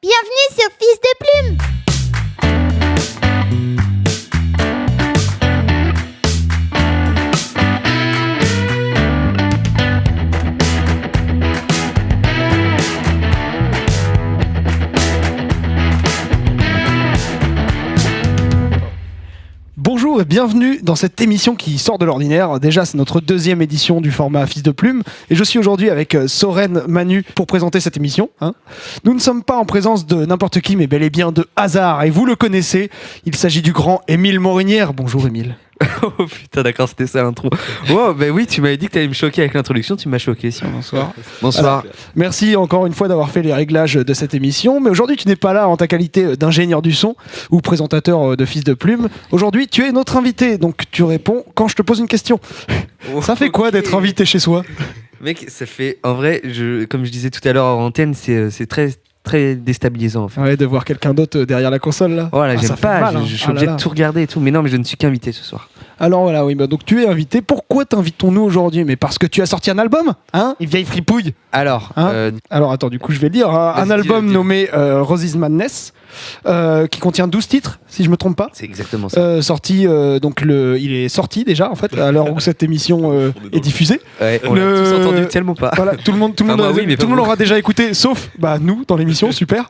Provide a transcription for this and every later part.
Bienvenue sur Fils de Plume. Bonjour et bienvenue dans cette émission qui sort de l'ordinaire. Déjà, c'est notre deuxième édition du format Fils de Plume. Et je suis aujourd'hui avec Soren Manu pour présenter cette émission. Nous ne sommes pas en présence de n'importe qui, mais bel et bien de hasard. Et vous le connaissez, il s'agit du grand Émile Morinière. Bonjour Émile. Oh putain, d'accord, c'était ça l'intro. Oh, bah oui, tu m'avais dit que t'allais me choquer avec l'introduction, tu m'as choqué. Bonsoir. Bonsoir. Alors, merci encore une fois d'avoir fait les réglages de cette émission. Mais aujourd'hui, tu n'es pas là en ta qualité d'ingénieur du son ou présentateur de Fils de Plume. Aujourd'hui, tu es notre invité, donc tu réponds quand je te pose une question. Ça fait quoi d'être invité chez soi ? Mec, ça fait. En vrai, comme je disais tout à l'heure en antenne, c'est très déstabilisant en fait. Ouais, de voir quelqu'un d'autre derrière la console là. Voilà, j'aime pas, mal, je suis obligé de tout regarder et tout, mais non, mais je ne suis qu'invité ce soir. Alors voilà, oui, bah donc tu es invité. Pourquoi t'invitons-nous aujourd'hui ? Mais parce que tu as sorti un album, hein ? Une vieille fripouille. Alors, Alors attends, du coup je vais le dire, un album nommé Roses Madness, qui contient 12 titres, si je me trompe pas. C'est exactement ça. Sorti, il est sorti déjà en fait, à l'heure où cette émission est diffusée. Ouais, on l'a tous entendu tellement pas. Voilà, tout le monde l'aura déjà écouté, sauf nous dans l'émission, super.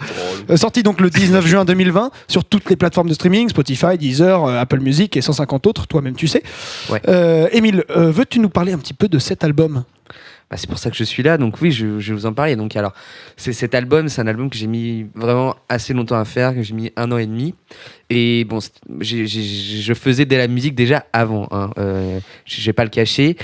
Sorti donc le 19 juin 2020 sur toutes les plateformes de streaming, Spotify, Deezer, Apple Music et 150 autres, toi-même tu sais. Ouais. Émile, veux-tu nous parler un petit peu de cet album ? Bah, c'est pour ça que je suis là, donc oui, je vais vous en parler. Donc alors, cet album, c'est un album que j'ai mis vraiment assez longtemps à faire, que j'ai mis 1 an et demi. Et bon, je faisais de la musique déjà avant, je vais pas le cacher.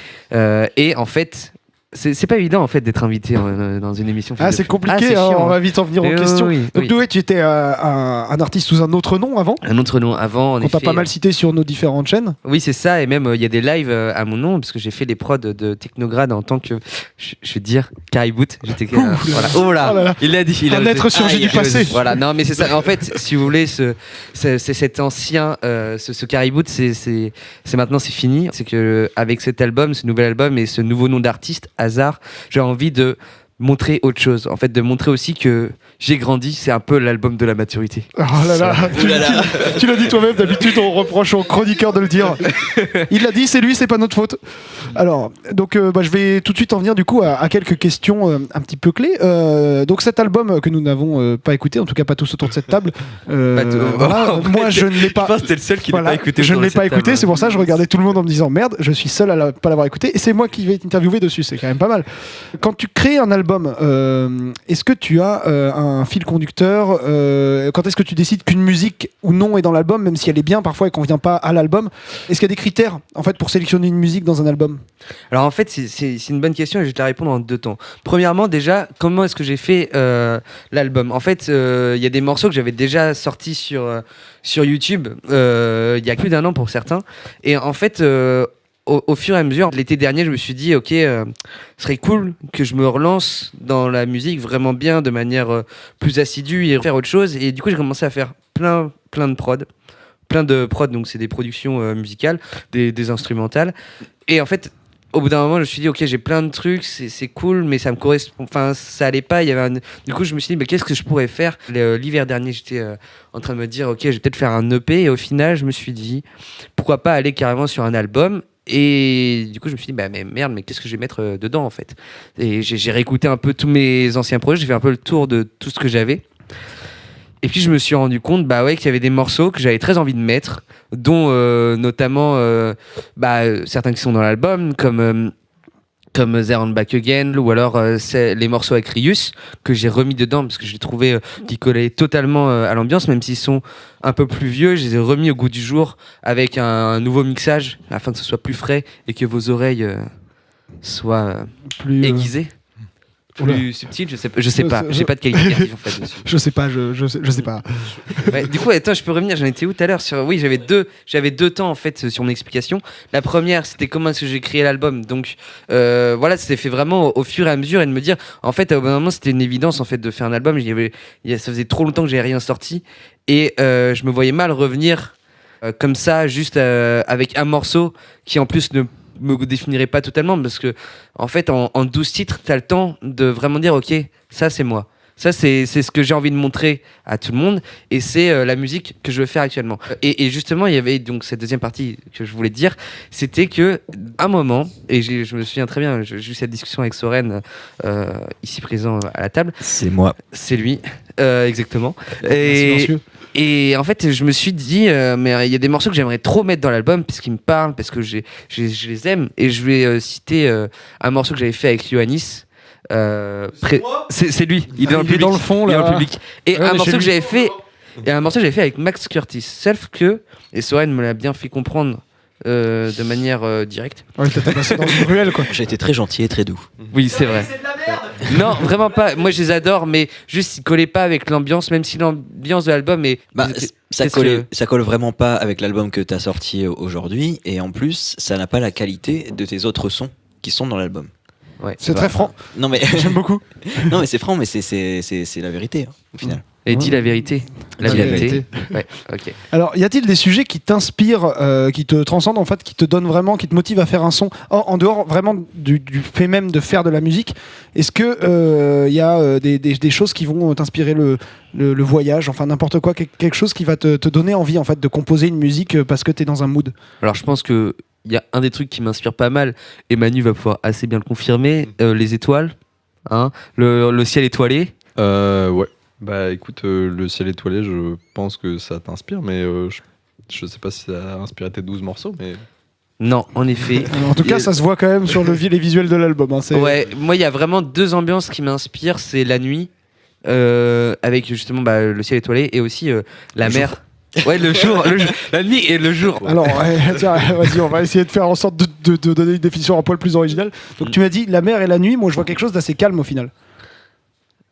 Et en fait, c'est pas évident en fait d'être invité dans une émission. C'est compliqué, c'est chiant, on va vite en venir aux questions. Donc tu étais un artiste sous un autre nom avant ? Un autre nom avant, en effet. On t'a pas mal cité sur nos différentes chaînes. Oui, c'est ça, et même il y a des lives à mon nom, parce que j'ai fait les prods de Technograd en tant que, je vais dire, Carrie Boot. J'étais voilà. Oh là, il l'a dit. Un être surgi du passé. Voilà, non mais c'est ça. En fait, si vous voulez, c'est cet ancien, ce Carrie Boot, c'est maintenant c'est fini. C'est que avec cet album, ce nouvel album et ce nouveau nom d'artiste, Hasard, j'ai envie de montrer autre chose, en fait, de montrer aussi que j'ai grandi, c'est un peu l'album de la maturité. Oh là là, tu l'as dit toi-même, d'habitude on reproche au chroniqueur de le dire. Il l'a dit, c'est lui, c'est pas notre faute. Alors, donc je vais tout de suite en venir du coup à quelques questions un petit peu clés. Donc cet album que nous n'avons pas écouté, en tout cas pas tous autour de cette table, moi je ne l'ai pas. Je pense que t'es le seul qui l'a pas écouté. Je ne l'ai pas écouté, c'est pour ça que je regardais tout le monde en me disant merde, je suis seul à pas l'avoir écouté, et c'est moi qui vais t'interviewer dessus, c'est quand même pas mal. Quand tu crées un album, est-ce que tu as un fil conducteur, quand est-ce que tu décides qu'une musique ou non est dans l'album, même si elle est bien parfois et qu'on vient pas à l'album? Est-ce qu'il y a des critères en fait pour sélectionner une musique dans un album? Alors en fait c'est une bonne question et je vais te la répondre en 2 temps. Premièrement, déjà, comment est-ce que j'ai fait l'album? En fait, il y a des morceaux que j'avais déjà sortis sur YouTube il y a plus d'1 an pour certains, et en fait au fur et à mesure, l'été dernier, je me suis dit, ok, ce serait cool que je me relance dans la musique vraiment bien, de manière plus assidue et faire autre chose. Et du coup, j'ai commencé à faire plein de prod. Donc c'est des productions musicales, des instrumentales. Et en fait, au bout d'un moment, je me suis dit, ok, j'ai plein de trucs, c'est cool, mais ça me correspond. Enfin, ça allait pas. Du coup, je me suis dit, mais qu'est-ce que je pourrais faire? L'hiver dernier, j'étais en train de me dire, ok, je vais peut-être faire un EP. Et au final, je me suis dit, pourquoi pas aller carrément sur un album? Et du coup, je me suis dit, mais merde, mais qu'est-ce que je vais mettre dedans en fait? Et j'ai réécouté un peu tous mes anciens projets, j'ai fait un peu le tour de tout ce que j'avais. Et puis je me suis rendu compte qu'il y avait des morceaux que j'avais très envie de mettre, dont notamment certains qui sont dans l'album, comme There and Back Again, ou alors c'est les morceaux avec Rius que j'ai remis dedans parce que je les trouvais qui collaient totalement à l'ambiance, même s'ils sont un peu plus vieux. Je les ai remis au goût du jour avec un nouveau mixage afin que ce soit plus frais et que vos oreilles soient plus aiguisées. Plus subtil, je sais pas, j'ai pas de qualificatif en fait dessus. Je sais pas. Ouais, du coup, attends, je peux revenir, j'en étais où tout à l'heure sur... Oui, j'avais deux temps en fait sur mon explication. La première, c'était comment est-ce que j'ai créé l'album. Donc voilà, c'était fait vraiment au fur et à mesure, et de me dire, en fait, à un moment, c'était une évidence en fait de faire un album. Ça faisait trop longtemps que j'avais rien sorti, et je me voyais mal revenir comme ça, juste avec un morceau qui en plus ne me définirait pas totalement, parce que en fait en 12 titres t'as le temps de vraiment dire ok, ça c'est moi, Ça, c'est ce que j'ai envie de montrer à tout le monde et c'est la musique que je veux faire actuellement. Et justement, il y avait donc cette deuxième partie que je voulais dire, c'était que un moment, et je me souviens très bien, j'ai eu cette discussion avec Soren, ici présent à la table. C'est moi. C'est lui, exactement. Silencieux. Et en fait, je me suis dit, mais il y a des morceaux que j'aimerais trop mettre dans l'album parce qu'ils me parlent, parce que je les aime. Et je vais citer un morceau que j'avais fait avec Ioannis. C'est lui, il est dans le public. Dans le fond, là. Il est dans le public. Et Ouais, un morceau chez que lui. j'avais fait, avec Max Curtis. Sauf que, et Soren me l'a bien fait comprendre de manière directe. Ouais, t'as passé dans une ruelle, quoi. J'ai été très gentil et très doux. Oui, c'est vrai. Non, vraiment pas. Moi, je les adore, mais juste, ils collaient pas avec l'ambiance, même si l'ambiance de l'album est. Ça colle vraiment pas avec l'album que t'as sorti aujourd'hui, et en plus, ça n'a pas la qualité de tes autres sons qui sont dans l'album. Ouais, C'est très franc. Non mais J'aime beaucoup. non mais c'est franc, mais c'est la vérité hein, au final. Et dis la vérité. La Dis la vérité. Ouais, ok. Alors, y a-t-il des sujets qui t'inspirent, qui te transcendent en fait, qui te donnent vraiment, qui te motivent à faire un son en dehors vraiment du fait même de faire de la musique? Est-ce que y a des choses qui vont t'inspirer le voyage, enfin n'importe quoi, quelque chose qui va te donner envie en fait de composer une musique parce que t'es dans un mood? Alors, je pense que il y a un des trucs qui m'inspire pas mal, et Manu va pouvoir assez bien le confirmer, les étoiles, hein, le ciel étoilé. Ouais. Bah écoute, le ciel étoilé, je pense que ça t'inspire, mais je sais pas si ça a inspiré tes 12 morceaux, mais... Non, en effet. En tout cas, ça se voit quand même sur les visuels de l'album. Hein, Ouais, moi il y a vraiment deux ambiances qui m'inspirent, c'est la nuit, avec justement le ciel étoilé, et aussi la mer. Ouais, le jour, la nuit et le jour. Alors, ouais, tiens, vas-y, on va essayer de faire en sorte de donner une définition un poil plus originale. Donc, tu m'as dit la mer et la nuit. Moi, je vois quelque chose d'assez calme au final.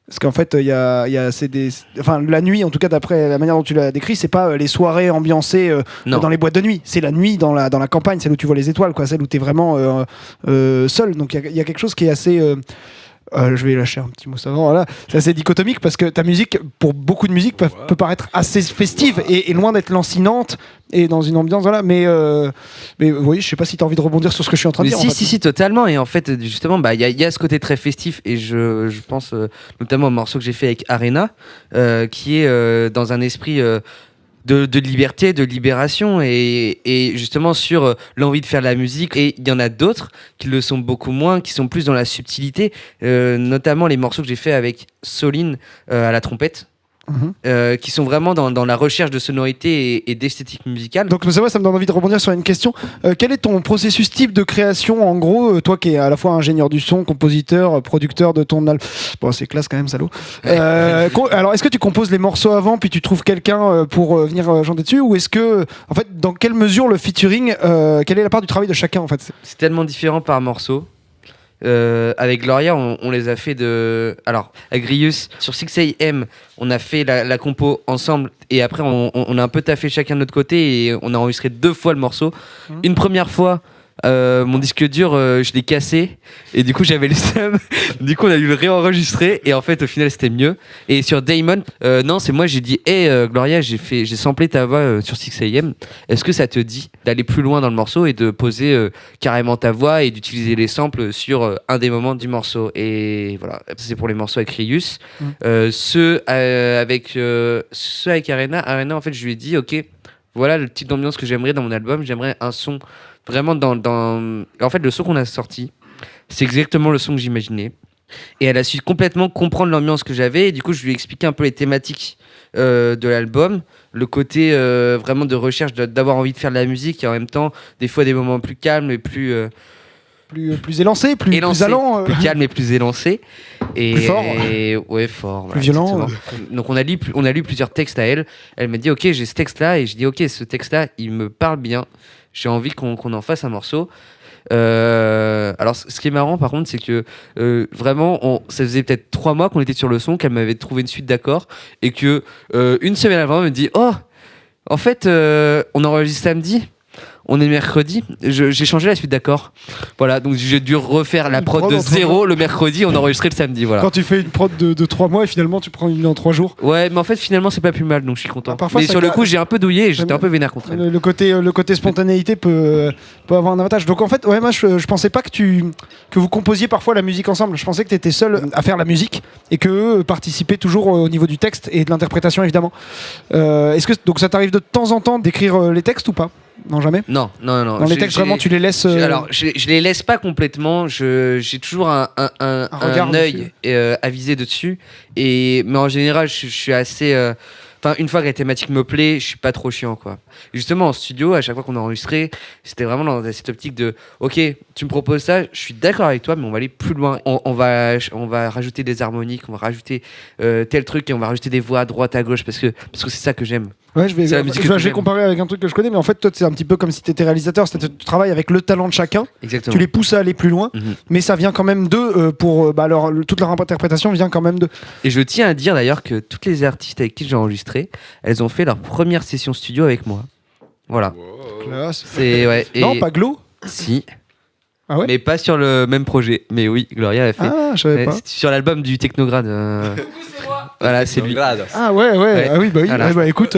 Parce qu'en fait, enfin, la nuit, en tout cas, d'après la manière dont tu l'as décrit, c'est pas les soirées ambiancées dans les boîtes de nuit. C'est la nuit dans la campagne, celle où tu vois les étoiles, quoi, celle où tu es vraiment seul. Donc, il y a quelque chose qui est assez. Je vais lâcher un petit mot savant. Voilà. C'est assez dichotomique parce que ta musique, pour beaucoup de musique, peut paraître assez festive et loin d'être lancinante et dans une ambiance. Voilà. Mais vous voyez, je sais pas si tu as envie de rebondir sur ce que je suis en train de dire. Si, totalement. Et en fait, justement, il y a ce côté très festif. Et je pense notamment au morceau que j'ai fait avec Arena, qui est dans un esprit. De liberté, de libération et justement sur l'envie de faire de la musique. Et il y en a d'autres qui le sont beaucoup moins, qui sont plus dans la subtilité, notamment les morceaux que j'ai fait avec Soline à la trompette. Qui sont vraiment dans la recherche de sonorité et d'esthétique musicale. Donc ça me donne envie de rebondir sur une question. Quel est ton processus type de création en gros, toi qui es à la fois ingénieur du son, compositeur, producteur de ton album? Bon, c'est classe quand même, salaud. Alors est-ce que tu composes les morceaux avant puis tu trouves quelqu'un pour venir chanter dessus, ou est-ce que en fait dans quelle mesure le featuring, quelle est la part du travail de chacun en fait? C'est tellement différent par morceau. Avec Gloria, on les a fait alors, avec Grius, sur 6AM, on a fait la compo ensemble et après, on a un peu taffé chacun de notre côté et on a enregistré 2 fois le morceau. Une première fois, mon disque dur, je l'ai cassé et du coup, j'avais le seum. Du coup, on a dû le réenregistrer et en fait, au final, c'était mieux. Et sur Damon, non, c'est moi, j'ai dit hey, Gloria, j'ai samplé ta voix sur 6AM. Est-ce que ça te dit d'aller plus loin dans le morceau et de poser carrément ta voix et d'utiliser les samples sur un des moments du morceau? Et voilà, c'est pour les morceaux avec Rius. Ceux avec Arena, en fait, je lui ai dit ok, voilà le type d'ambiance que j'aimerais dans mon album. J'aimerais un son vraiment en fait, le son qu'on a sorti, c'est exactement le son que j'imaginais. Et elle a su complètement comprendre l'ambiance que j'avais. Et du coup, je lui ai expliqué un peu les thématiques de l'album, le côté vraiment de recherche, d'avoir envie de faire de la musique et en même temps, des fois, des moments plus calmes et plus élancé, plus allant. Plus calme et plus élancé. Et, plus fort. Ouais, fort. Plus violent. Donc, on a lu plusieurs textes à elle. Elle m'a dit, ok, j'ai ce texte-là. Et je dis, ok, ce texte-là, il me parle bien. J'ai envie qu'on en fasse un morceau. Alors, ce qui est marrant, par contre, c'est que vraiment, ça faisait peut-être 3 mois qu'on était sur le son, qu'elle m'avait trouvé une suite d'accords, et que une semaine avant, elle me dit, oh, en fait, on enregistre samedi. On est mercredi, j'ai changé la suite d'accords. Voilà, donc j'ai dû refaire la Une prod prod de en 0 le mercredi, on a enregistré le samedi. Voilà. Quand tu fais une prod de 3 mois et finalement tu prends une en 3 jours. Ouais, mais en fait, finalement, c'est pas plus mal, donc je suis content. Ah, parfois, mais ça sur le ca- coup, j'ai un peu douillé et j'étais un peu vénère contre elle. Le côté spontanéité peut avoir un avantage. Donc en fait, ouais, moi je pensais pas que vous composiez parfois la musique ensemble. Je pensais que tu étais seul à faire la musique et que eux participaient toujours au niveau du texte et de l'interprétation évidemment. Est-ce que donc ça t'arrive de temps en temps d'écrire les textes ou pas? Non, jamais. Non. Dans les textes vraiment tu les laisses. Alors, je les laisse pas complètement. J'ai toujours un regard œil avisé dessus. Mais en général, je suis assez. Enfin, une fois que la thématique me plaît, je suis pas trop chiant, quoi. Et justement, en studio, à chaque fois qu'on a enregistré, c'était vraiment dans cette optique de, ok, tu me proposes ça, je suis d'accord avec toi, mais on va aller plus loin. On va rajouter des harmoniques, on va rajouter tel truc et on va rajouter des voix à droite à gauche parce que c'est ça que j'aime. Ouais, je vais C'est la musique que tu aimes. comparer avec un truc que je connais, mais en fait, toi, c'est un petit peu comme si tu étais réalisateur, c'est-à-dire que tu travailles avec le talent de chacun, Exactement. tu les pousses à aller plus loin, mais ça vient quand même d'eux, toute leur interprétation vient quand même d'eux. Et je tiens à dire d'ailleurs que toutes les artistes avec qui j'ai enregistré, elles ont fait leur première session studio avec moi. Voilà. Classe. Ouais, Non, pas Glo. Si. Ah ouais. Mais pas sur le même projet. Mais oui, Gloria l'a fait. Ah, je savais pas. C'est sur l'album du Technograde. Voilà, c'est lui. Ah ouais. Ah oui, bah oui. Voilà. Ouais, bah écoute,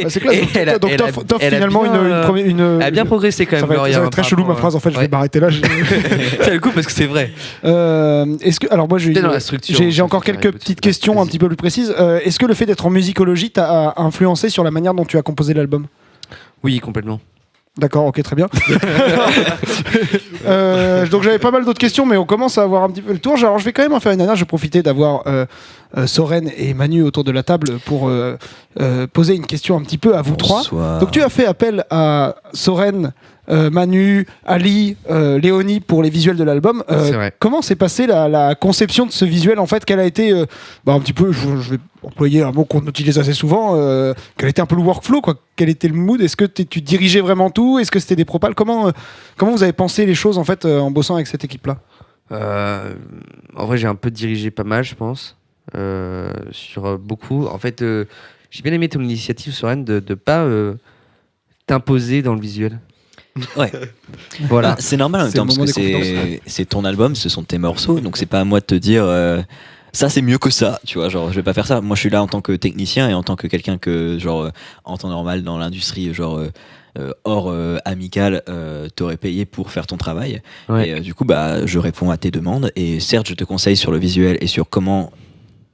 c'est classe. Et Donc t'offres elle a finalement bien, une. Elle a bien progressé quand Ça même, va être, Gloria. ça va être très chelou ma phrase. En fait, je vais m'arrêter là. C'est le coup parce que c'est vrai. Est-ce que alors moi C'était dans la structure, j'ai encore c'est quelques vrai, petites questions un petit peu plus précises. Est-ce que le fait d'être en musicologie t'a influencé sur la manière dont tu as composé l'album? Oui, complètement. D'accord, ok, très bien. Donc j'avais pas mal d'autres questions, mais on commence à avoir un petit peu le tour. Alors je vais quand même en faire une dernière. Je vais profiter d'avoir Soren et Manu autour de la table pour poser une question un petit peu à vous trois. Donc tu as fait appel à Soren, Manu, Ali, Léonie pour les visuels de l'album. C'est vrai. Comment s'est passée la conception de ce visuel en fait? Quelle a été un petit peu, je vais employer un mot qu'on utilise assez souvent, quel était un peu le workflow, quoi? Quel était le mood? Est-ce que tu dirigeais vraiment tout? Est-ce que c'était des propals? Comment vous avez pensé les choses en fait en bossant avec cette équipe-là? En vrai, j'ai un peu dirigé pas mal, je pense, sur beaucoup. En fait, j'ai bien aimé ton initiative, Soren, de pas t'imposer dans le visuel. Ouais. Voilà. C'est normal en même C'est temps le parce moment que des confidences. c'est ton album, ce sont tes morceaux, donc c'est pas à moi de te dire ça c'est mieux que ça, tu vois, genre je vais pas faire ça. Moi je suis là en tant que technicien et en tant que quelqu'un que genre en temps normal dans l'industrie genre hors amical t'aurais payé pour faire ton travail. Ouais. Et du coup bah je réponds à tes demandes et certes je te conseille sur le visuel et sur comment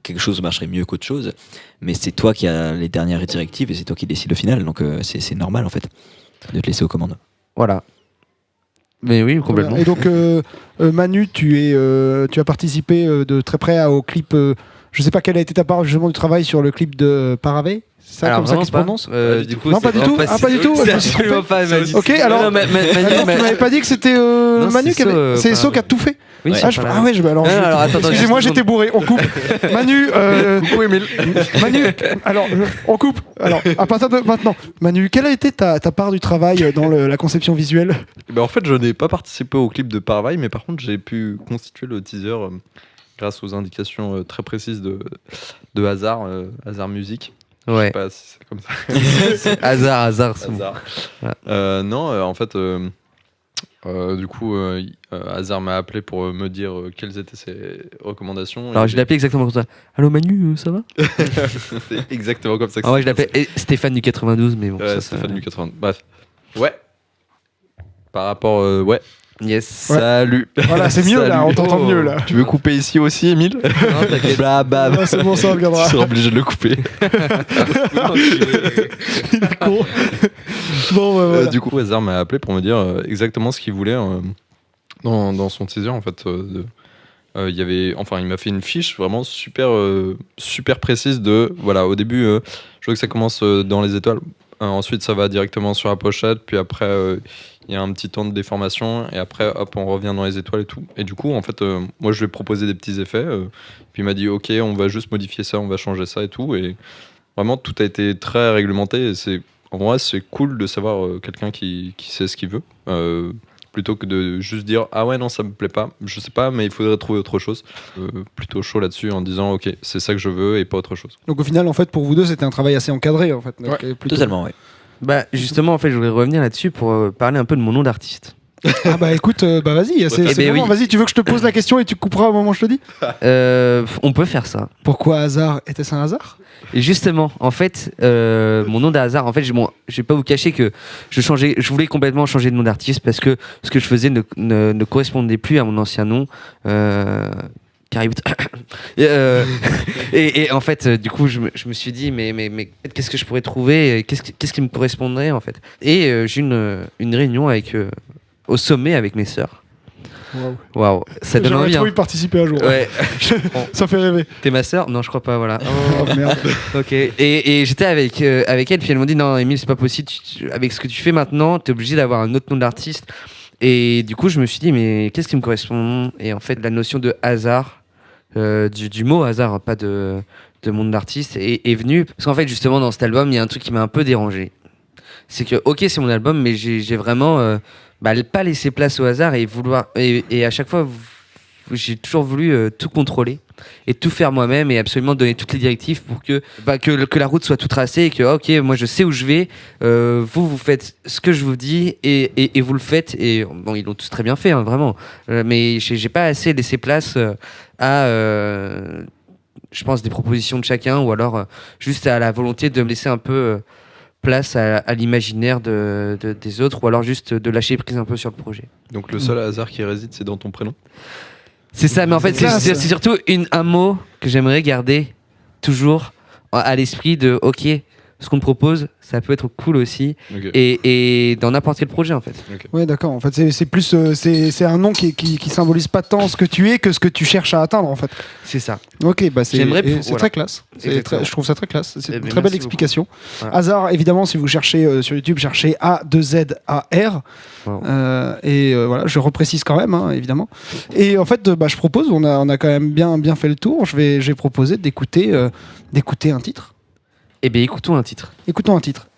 quelque chose marcherait mieux qu'autre chose, mais c'est toi qui as les dernières directives et c'est toi qui décides au final, donc c'est normal en fait de te laisser aux commandes. Voilà. Mais oui, complètement. Et donc Manu, tu as participé de très près au clip. Je sais pas quelle a été ta part justement du travail sur le clip de Paravé. C'est ça, Alors, comme ça qu'il se vraiment prononce? Du coup, Non, c'est pas du vraiment tout. Ah, pas du tout. C'est Je me suis absolument trompé. pas Manu. Ok, alors. Non, Tu m'avais pas dit que c'était Non, Manu qui avait. C'est So qui a tout fait. Oui, Ouais. c'est Ah, pas ah ouais, alors. Non, alors, attends, Excusez-moi, juste une j'étais bourré. On coupe. Manu. Coucou Emile. Manu. Alors, on coupe. Alors, à partir de maintenant, Manu, quelle a été ta part du travail dans la conception visuelle? En fait, je n'ai pas participé au clip de Parvaille, mais par contre, j'ai pu constituer le teaser grâce aux indications très précises de Hazard, Hazard Musique. Je sais Ouais. pas si c'est comme ça. Hasard. c'est bon. Hazard. Voilà. Non, en fait, du coup, Hazard m'a appelé pour me dire quelles étaient ses recommandations. Alors, Et je l'ai appelé exactement comme ça. Allô Manu, ça va? c'est exactement comme ça que Ah ouais, je c'est l'appelais Stéphane du 92, mais bon. Ouais, ça, Stéphane du 80. Bref. Ouais. Par rapport. Ouais. Yes. Ouais. Salut. Voilà, c'est mieux là, Salut. on t'entend Oh. mieux là. Tu veux couper ici aussi, Émile? Non, t'inquiète. Bah, Ah, c'est bon, ça on regardera. Tu seras obligé de le couper. Il est con. Bon, bah, voilà. Du coup, Hazard m'a appelé pour me dire exactement ce qu'il voulait dans son teaser en fait. Il y avait, enfin, il m'a fait une fiche vraiment super précise de voilà. Au début, je veux que ça commence dans les étoiles. Ensuite, ça va directement sur la pochette. Puis après, il y a un petit temps de déformation. Et après, hop, on revient dans les étoiles et tout. Et du coup, en fait, moi, je lui ai proposé des petits effets. Puis il m'a dit, ok, on va juste modifier ça, on va changer ça et tout. Et vraiment, tout a été très réglementé. Et en vrai, c'est cool de savoir quelqu'un qui sait ce qu'il veut. Plutôt que de juste dire ah ouais non ça me plaît pas, je sais pas mais il faudrait trouver autre chose. Plutôt chaud là-dessus en disant ok c'est ça que je veux et pas autre chose. Donc au final, en fait, pour vous deux, c'était un travail assez encadré en fait. Donc, plutôt- Totalement, ouais. Bah justement, en fait, je voulais revenir là-dessus pour parler un peu de mon nom d'artiste. Ah bah écoute, bah vas-y, c'est ben vraiment, oui. vas-y, tu veux que je te pose la question et tu couperas au moment où je te dis? On peut faire ça. Pourquoi hasard? Était-ce un hasard? Et justement, en fait, mon nom d'hasard, en fait, je vais pas vous cacher que je voulais complètement changer de nom d'artiste parce que ce que je faisais ne correspondait plus à mon ancien nom. Caribou. Et en fait, du coup, je me suis dit, mais qu'est-ce que je pourrais trouver? Qu'est-ce qui me correspondrait, en fait? Et j'ai une réunion au sommet avec mes sœurs. Waouh, ça donne J'aurais envie. trop Hein. y participer un jour. Ouais. Ça fait rêver. T'es ma sœur? Non, je crois pas, voilà. Oh merde. Ok. Et j'étais avec elle, puis elles m'ont dit non, Émile, c'est pas possible. Avec ce que tu fais maintenant, t'es obligé d'avoir un autre nom d'artiste. Et du coup, je me suis dit, mais qu'est-ce qui me correspond? Et en fait, la notion de hasard, du mot hasard, pas de nom d'artiste, est venue. Parce qu'en fait, justement, dans cet album, il y a un truc qui m'a un peu dérangé. C'est que, ok, c'est mon album, mais j'ai vraiment pas laissé place au hasard et à chaque fois, j'ai toujours voulu tout contrôler et tout faire moi-même et absolument donner toutes les directives pour que la route soit tout tracée et que ok, moi je sais où je vais, vous faites ce que je vous dis et vous le faites. Et bon, ils l'ont tous très bien fait, hein, vraiment, mais j'ai pas assez laissé place à je pense des propositions de chacun ou alors juste à la volonté de me laisser un peu place à l'imaginaire des autres ou alors juste de lâcher prise un peu sur le projet. Donc le seul hasard qui réside, c'est dans ton prénom. C'est ça, mais en fait, c'est surtout un mot que j'aimerais garder toujours à l'esprit de ok, ce qu'on me propose, ça peut être cool aussi, Okay. et dans n'importe quel projet en fait. Okay. Ouais, d'accord. En fait, c'est plus, c'est un nom qui symbolise pas tant ce que tu es que ce que tu cherches à atteindre, en fait. C'est ça. Ok, bah c'est Voilà. très classe. Exactement. Je trouve ça très classe. C'est Eh une bien, très belle merci explication. Voilà. Hasard, évidemment, si vous cherchez sur YouTube, cherchez A2ZAR. Wow. Voilà, je reprécise quand même, hein, évidemment. Et en fait, je propose, on a quand même bien fait le tour. J'ai proposé d'écouter un titre. Eh bien, écoutons un titre. Écoutons un titre.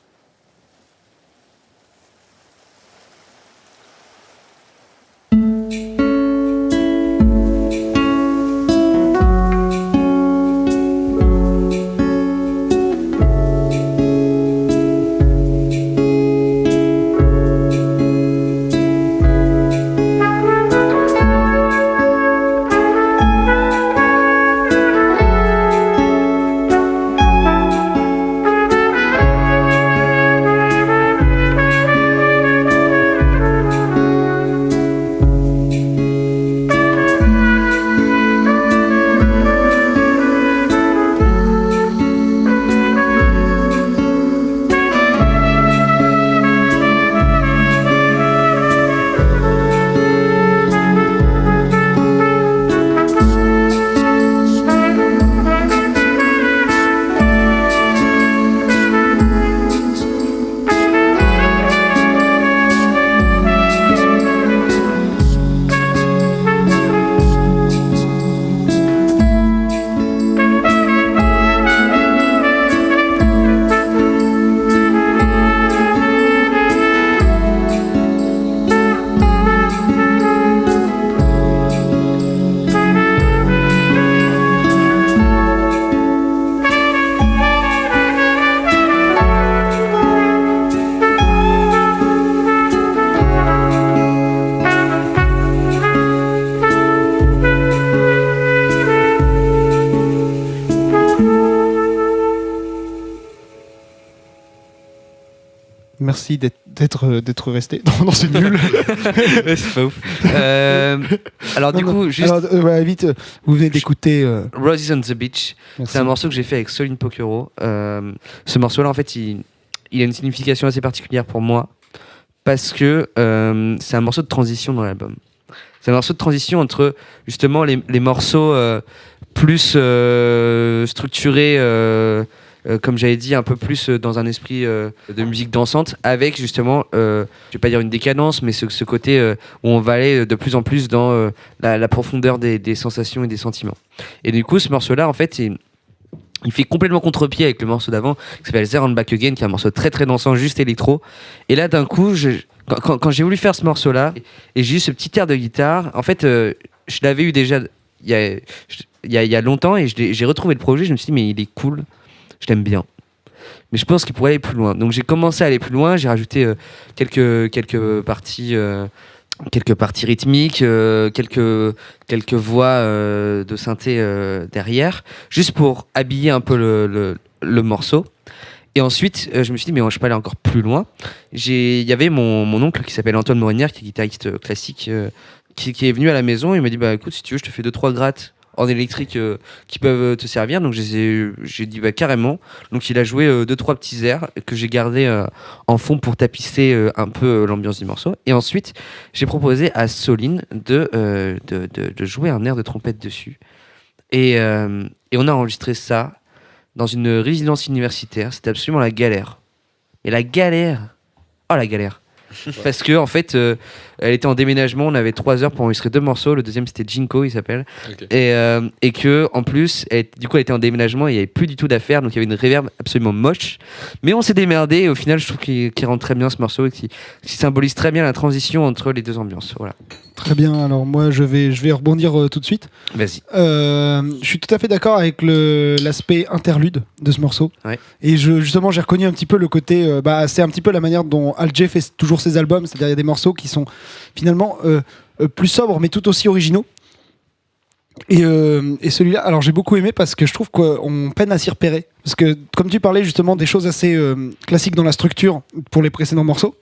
Merci d'être resté. Non, c'est nul. C'est pas ouf. Alors du coup, juste vite, vous venez d'écouter. Roses on the Beach. Merci. C'est un morceau que j'ai fait avec Soline Pokero. Ce morceau-là, en fait, il a une signification assez particulière pour moi parce que c'est un morceau de transition dans l'album. C'est un morceau de transition entre justement les morceaux plus structurés, comme j'avais dit, un peu plus dans un esprit de musique dansante, avec justement, je vais pas dire une décadence, mais ce côté où on va aller de plus en plus dans la profondeur des sensations et des sentiments. Et du coup, ce morceau-là, en fait, il fait complètement contre-pied avec le morceau d'avant, qui s'appelle There and Back Again, qui est un morceau très très dansant, juste électro. Et là, d'un coup, quand j'ai voulu faire ce morceau-là, et j'ai eu ce petit air de guitare, en fait, je l'avais eu déjà il y a longtemps, et j'ai retrouvé le projet, je me suis dit, mais il est cool, je l'aime bien. mais je pense qu'il pourrait aller plus loin. Donc j'ai commencé à aller plus loin, j'ai rajouté quelques parties rythmiques, quelques voix de synthé derrière, juste pour habiller un peu le morceau. Et ensuite, je me suis dit, mais je peux aller encore plus loin. Il y avait mon oncle qui s'appelle Antoine Morinière, qui est guitariste classique, qui est venu à la maison. Il m'a dit, bah écoute, si tu veux, je te fais 2-3 grattes en électrique qui peuvent te servir. Donc j'ai dit, bah carrément. Donc il a joué 2-3 petits airs que j'ai gardés en fond pour tapisser un peu l'ambiance du morceau. Et ensuite, j'ai proposé à Soline de jouer un air de trompette dessus. Et on a enregistré ça dans une résidence universitaire. C'était absolument la galère. Et la galère, oh la galère. Parce que en fait, elle était en déménagement. On avait 3 heures pour enregistrer 2 morceaux. Le deuxième c'était Jinko, il s'appelle. Okay. Et que en plus, elle était en déménagement. Et il y avait plus du tout d'affaires, donc il y avait une reverb absolument moche. Mais on s'est démerdé. Et au final, je trouve qu'il rend très bien ce morceau et qui symbolise très bien la transition entre les deux ambiances. Voilà. Très bien. Alors moi, je vais rebondir tout de suite. Vas-y. Je suis tout à fait d'accord avec l'aspect interlude de ce morceau. Ouais. Et justement, j'ai reconnu un petit peu le côté. C'est un petit peu la manière dont Al J fait toujours ses albums. C'est-à-dire, il y a des morceaux qui sont finalement plus sobres, mais tout aussi originaux. Et celui-là, alors j'ai beaucoup aimé parce que je trouve qu'on peine à s'y repérer. Parce que, comme tu parlais justement des choses assez classiques dans la structure pour les précédents morceaux,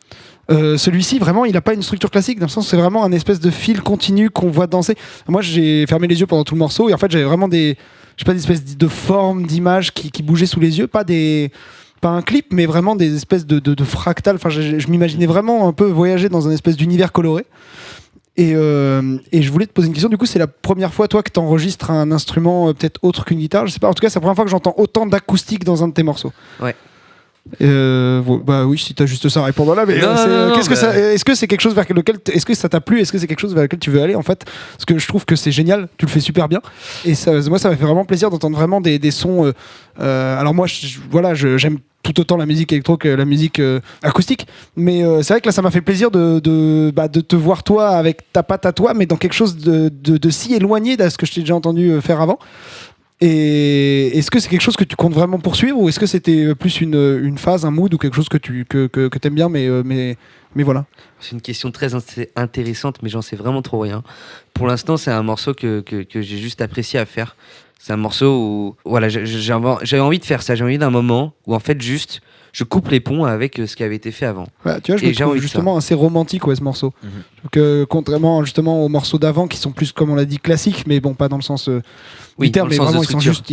celui-ci, vraiment, il n'a pas une structure classique, dans le sens où c'est vraiment un espèce de fil continu qu'on voit danser. Moi, j'ai fermé les yeux pendant tout le morceau et en fait, j'avais vraiment des espèces de formes, d'images qui bougeaient sous les yeux, pas un clip, mais vraiment des espèces de fractales. Enfin, je m'imaginais vraiment un peu voyager dans un espèce d'univers coloré. Et je voulais te poser une question. Du coup, c'est la première fois, toi, que tu enregistres un instrument peut-être autre qu'une guitare. Je sais pas. En tout cas, c'est la première fois que j'entends autant d'acoustique dans un de tes morceaux. Ouais. Bah oui, si t'as juste ça à répondre là, mais est-ce que c'est quelque chose vers lequel est-ce que ça t'a plu, est-ce que c'est quelque chose vers lequel tu veux aller en fait, parce que je trouve que c'est génial, tu le fais super bien et moi ça m'a fait vraiment plaisir d'entendre vraiment des sons alors moi j'aime tout autant la musique électro que la musique acoustique, mais c'est vrai que là ça m'a fait plaisir de te voir toi avec ta patte à toi, mais dans quelque chose de si éloigné de ce que je t'ai déjà entendu faire avant. Et est-ce que c'est quelque chose que tu comptes vraiment poursuivre, ou est-ce que c'était plus une phase, un mood, ou quelque chose que t'aimes bien, mais voilà. C'est une question très intéressante, mais j'en sais vraiment trop rien. Pour l'instant, c'est un morceau que j'ai juste apprécié à faire. C'est un morceau où voilà, j'avais envie de faire ça. J'ai envie d'un moment où en fait juste je coupe les ponts avec ce qui avait été fait avant. Ouais, tu vois, je me trouve justement assez romantique ce morceau. Donc, contrairement justement aux morceaux d'avant qui sont plus, comme on l'a dit, classiques, mais bon, pas dans le sens terme, mais vraiment ils sont juste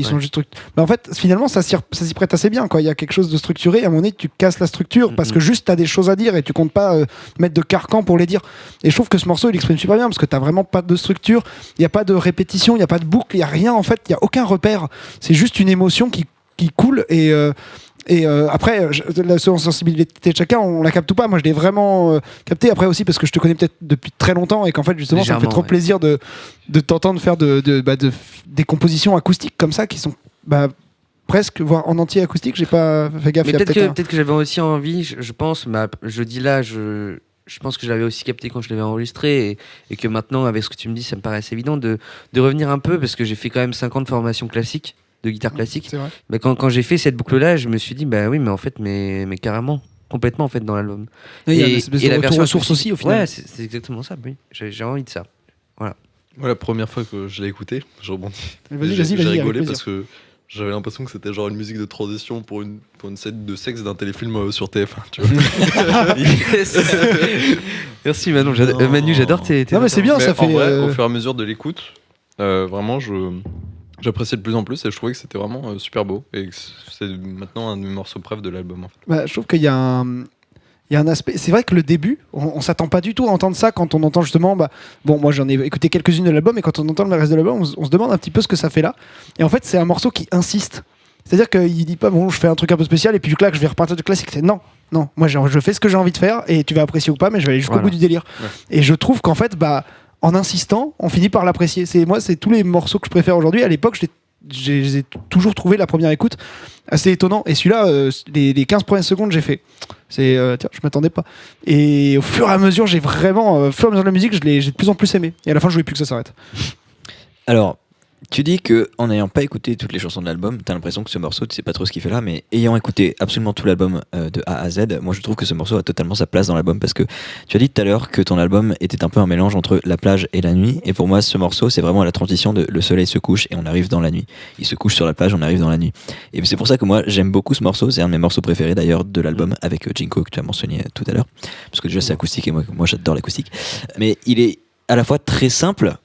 mais en fait, finalement, ça s'y prête assez bien, quoi. Il y a quelque chose de structuré. À un moment donné, tu casses la structure parce que juste t'as des choses à dire et tu comptes pas mettre de carcan pour les dire. Et je trouve que ce morceau, il exprime super bien parce que t'as vraiment pas de structure, il y a pas de répétition, il y a pas de boucle, il y a rien en fait, il y a aucun repère. C'est juste une émotion qui coule et après, la sensibilité de chacun, on la capte ou pas. Moi, je l'ai vraiment capté. Après aussi, parce que je te connais peut-être depuis très longtemps et qu'en fait, justement, ça me fait trop plaisir de t'entendre faire des compositions acoustiques comme ça qui sont presque, voire en entier acoustique. J'ai pas fait gaffe. Mais peut-être que j'avais aussi envie, je pense, je dis là, je pense que je l'avais aussi capté quand je l'avais enregistré et que maintenant, avec ce que tu me dis, ça me paraît assez évident de revenir un peu, parce que j'ai fait quand même 5 ans de formation classique, de guitare classique. Mais quand j'ai fait cette boucle-là, je me suis dit, bah oui, mais en fait, mais carrément, complètement en fait dans l'album. Il y a une espèce de retour aux sources aussi au final. Ouais, c'est exactement ça. Oui, j'ai envie de ça. Voilà. Moi, la première fois que je l'ai écouté, je rebondis. Vas-y, j'ai rigolé parce que j'avais l'impression que c'était genre une musique de transition pour une scène de sexe d'un téléfilm sur TF1, tu vois. Yes. Merci Manu, j'adore tes non mais c'est bien, ça fait... En vrai, au fur et à mesure de l'écoute, vraiment, j'appréciais de plus en plus et je trouvais que c'était vraiment super beau et que c'est maintenant un de mes morceaux préf de l'album en fait. Je trouve qu'il y a un aspect, c'est vrai que le début, on s'attend pas du tout à entendre ça quand on entend justement, moi j'en ai écouté quelques-unes de l'album et quand on entend le reste de l'album, on se demande un petit peu ce que ça fait là. Et en fait, c'est un morceau qui insiste. C'est-à-dire qu'il dit pas, bon, je fais un truc un peu spécial et puis là, je vais repartir du classique. C'est non, moi je fais ce que j'ai envie de faire et tu vas apprécier ou pas, mais je vais aller jusqu'au bout du délire. Ouais. Et je trouve qu'en fait, en insistant, on finit par l'apprécier. C'est tous les morceaux que je préfère aujourd'hui. À l'époque, j'ai toujours trouvé la première écoute assez étonnant. Et celui-là, les 15 premières secondes, j'ai fait. Tiens, je m'attendais pas. Et au fur et à mesure, au fur et à mesure de la musique, j'ai de plus en plus aimé. Et à la fin, je voulais plus que ça s'arrête. Alors, Tu dis que en n'ayant pas écouté toutes les chansons de l'album, t'as l'impression que ce morceau, tu sais pas trop ce qu'il fait là, mais ayant écouté absolument tout l'album de A à Z, moi je trouve que ce morceau a totalement sa place dans l'album parce que tu as dit tout à l'heure que ton album était un peu un mélange entre la plage et la nuit, et pour moi ce morceau c'est vraiment la transition de le soleil se couche et on arrive dans la nuit. Il se couche sur la plage, on arrive dans la nuit. Et c'est pour ça que moi j'aime beaucoup ce morceau, c'est un de mes morceaux préférés d'ailleurs de l'album avec Jinko que tu as mentionné tout à l'heure, parce que déjà c'est acoustique et moi j'adore l'acoustique. Mais il est à la fois très simple,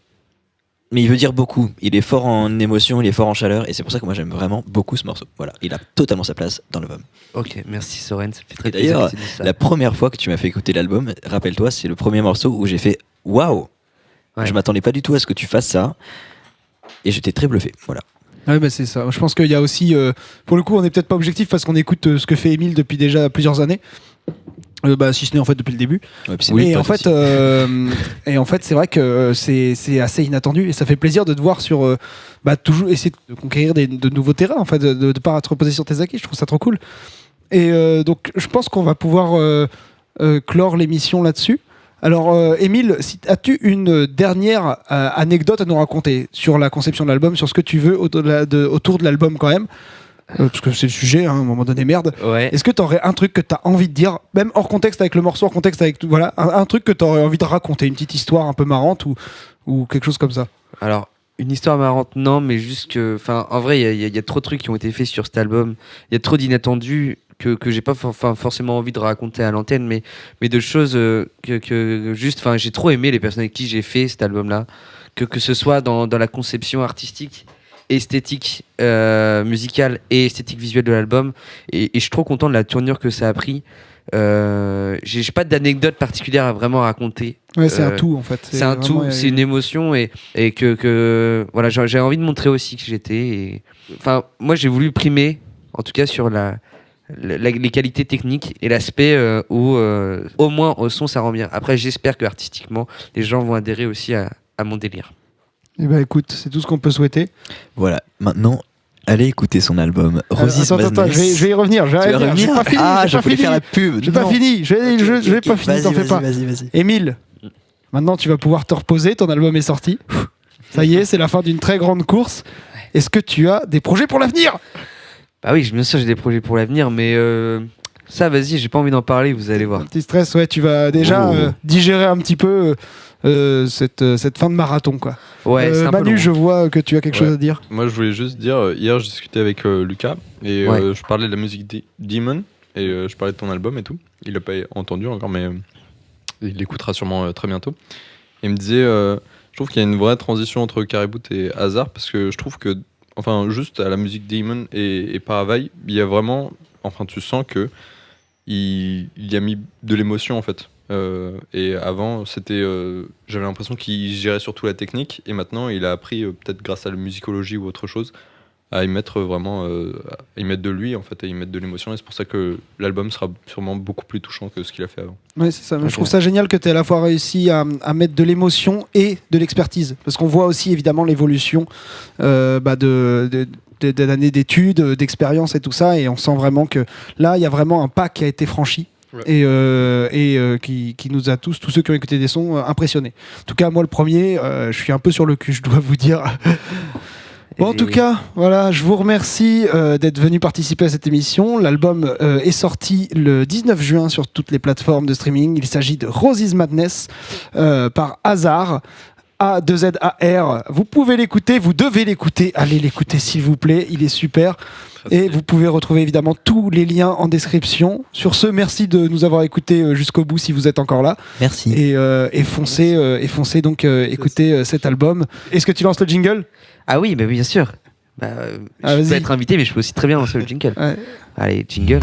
mais il veut dire beaucoup. Il est fort en émotion, il est fort en chaleur, et c'est pour ça que moi j'aime vraiment beaucoup ce morceau. Voilà, il a totalement sa place dans l'album. Ok, merci Soren, ça fait très Et plaisir. d'ailleurs, que tu dises ça. la première fois que tu m'as fait écouter l'album, rappelle-toi, c'est le premier morceau où j'ai fait waouh. Ouais. Je m'attendais pas du tout à ce que tu fasses ça, et j'étais très bluffé. Voilà. Ouais, bah c'est ça. Je pense qu'il y a aussi, pour le coup, on n'est peut-être pas objectif parce qu'on écoute ce que fait Émile depuis déjà plusieurs années. Si ce n'est en fait depuis le début. Ouais, puis c'est Oui, mes en potes fait, aussi. et en fait, c'est vrai que c'est assez inattendu et ça fait plaisir de te voir sur toujours essayer de conquérir de nouveaux terrains, en fait, de pas te reposer sur tes acquis. Je trouve ça trop cool. Et donc, je pense qu'on va pouvoir clore l'émission là-dessus. Alors, Émile, as-tu une dernière anecdote à nous raconter sur la conception de l'album, sur ce que tu veux autour de l'album quand même? Parce que c'est le sujet, hein, à un moment donné, merde. Ouais. Est-ce que tu aurais un truc que tu as envie de dire, même hors contexte avec le morceau, hors contexte avec tout, voilà, un truc que tu aurais envie de raconter, une petite histoire un peu marrante ou quelque chose comme ça? Alors, une histoire marrante, non, mais juste que. Enfin, en vrai, il y a trop de trucs qui ont été faits sur cet album. Il y a trop d'inattendus que j'ai pas forcément envie de raconter à l'antenne, mais de choses que juste. Enfin, j'ai trop aimé les personnes avec qui j'ai fait cet album-là. Que ce soit dans la conception artistique, esthétique, musicale et esthétique visuelle de l'album. Et je suis trop content de la tournure que ça a pris. J'ai pas d'anecdote particulière à vraiment raconter. Ouais, c'est un tout en fait. C'est un tout, vraiment, c'est une émotion et que voilà, j'ai envie de montrer aussi que j'étais. Enfin, moi j'ai voulu primer, en tout cas sur les qualités techniques et l'aspect où au moins au son ça rend bien. Après, j'espère que artistiquement les gens vont adhérer aussi à mon délire. Eh ben écoute, c'est tout ce qu'on peut souhaiter. Voilà, maintenant, allez écouter son album Rosy Attends, je vais y revenir. Tu vas revenir. J'ai pas fini. Ah, j'ai je pas voulais fini. faire la pub. J'ai pas Non. fini. Je vais pas fini. T'en fais pas. Vas-y. Émile, maintenant tu vas pouvoir te reposer. Ton album est sorti. Ça y est, c'est la fin d'une très grande course. Est-ce que tu as des projets pour l'avenir? Bah oui, bien sûr j'ai des projets pour l'avenir, mais ça vas-y, j'ai pas envie d'en parler, vous allez voir. Un petit stress, ouais. Tu vas déjà digérer un petit peu cette fin de marathon, quoi. Ouais, c'est un peu Manu, long. je vois que tu as quelque chose à dire. Moi, je voulais juste dire, hier, je discutais avec Lucas et Ouais. je parlais de la musique Demon et je parlais de ton album et tout. Il l'a pas entendu encore, mais il l'écoutera sûrement très bientôt. Et il me disait, je trouve qu'il y a une vraie transition entre Caribou et Hazard parce que je trouve que, enfin, juste à la musique Demon et Paravai, il y a vraiment, enfin, tu sens que il y a mis de l'émotion en fait. Et avant, j'avais l'impression qu'il gérait surtout la technique, et maintenant il a appris, peut-être grâce à la musicologie ou autre chose, à y mettre vraiment, à y mettre de lui en fait, à y mettre de l'émotion, et c'est pour ça que l'album sera sûrement beaucoup plus touchant que ce qu'il a fait avant. Ouais, c'est ça. Ok. Je trouve ça génial que tu aies à la fois réussi à mettre de l'émotion et de l'expertise. Parce qu'on voit aussi évidemment l'évolution d'années d'études, d'expérience et tout ça. Et on sent vraiment que là, il y a vraiment un pas qui a été franchi. Ouais. Et qui nous a tous ceux qui ont écouté des sons, impressionnés. En tout cas, moi, le premier, je suis un peu sur le cul, je dois vous dire. Bon, en tout cas, voilà, je vous remercie d'être venu participer à cette émission. L'album est sorti le 19 juin sur toutes les plateformes de streaming. Il s'agit de Rosie's Madness par Hazard. A2ZAR. Vous pouvez l'écouter, vous devez l'écouter. Allez l'écouter s'il vous plaît, il est super. Et vous pouvez retrouver évidemment tous les liens en description. Sur ce, merci de nous avoir écoutés jusqu'au bout si vous êtes encore là. Merci. Et foncez donc écouter cet album. Est-ce que tu lances le jingle? Ah oui, bah oui, bien sûr. Je vas-y. peux être invité, mais je peux aussi très bien lancer le jingle. Ouais. Allez, jingle.